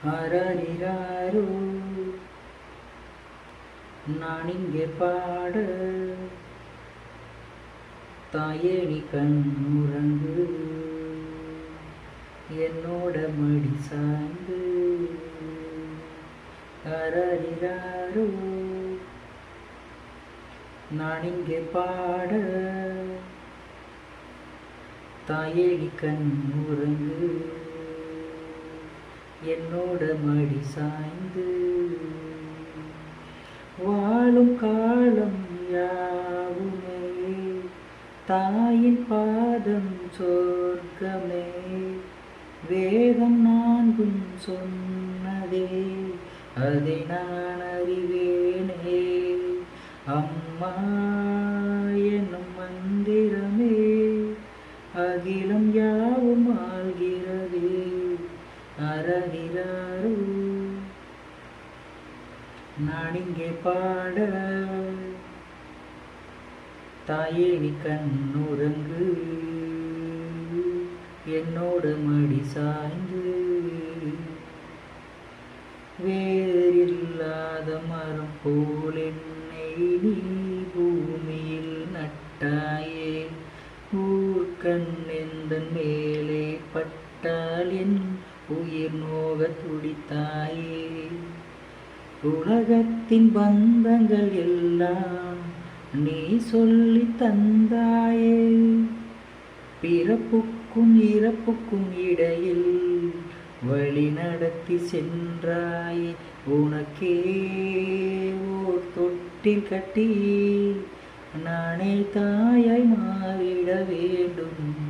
ஆராரிராரோ நான் இங்கே பாட, தாயே நீ கண்ணுறங்கு, என்னோட மடி சாய்ந்து. ஆராரிராரோ நான் இங்கே பாட, தாயே நீ கண்ணுறங்கு, என்னோட மடி சாய்ந்து. வாழும் காலம் யாவுமே தாயின் பாதம் சொர்க்கமே, வேதம் நான்கும் சொன்னதே அதை நான் அறிவேனே. அம்மா என்னும் மந்திரமே அகிலம் யாவும் ஆள்கிறதே. அரறிறாரோ நான் இங்கே பாட, தாயே நீ கண்ணுறங்கு, என்னோட மடி சாய்ந்து. வேறில்லாத மரம் போல் என்னை நீ பூமியில் நட்டாயே, ஊர்கண் எந்தன் மேலே பட்டால் என் உயிர் நோக துடித்தாயே. உலகத்தின் பந்தங்கள் எல்லாம் நீ சொல்லி தந்தாயே, பிறப்புக்கும் இறப்புக்கும் இடையில் வழி நடத்தி சென்றாயே. உனக்கே ஓர் தொட்டில் கட்டி நானே தாயாய் மாறிட வேண்டும்.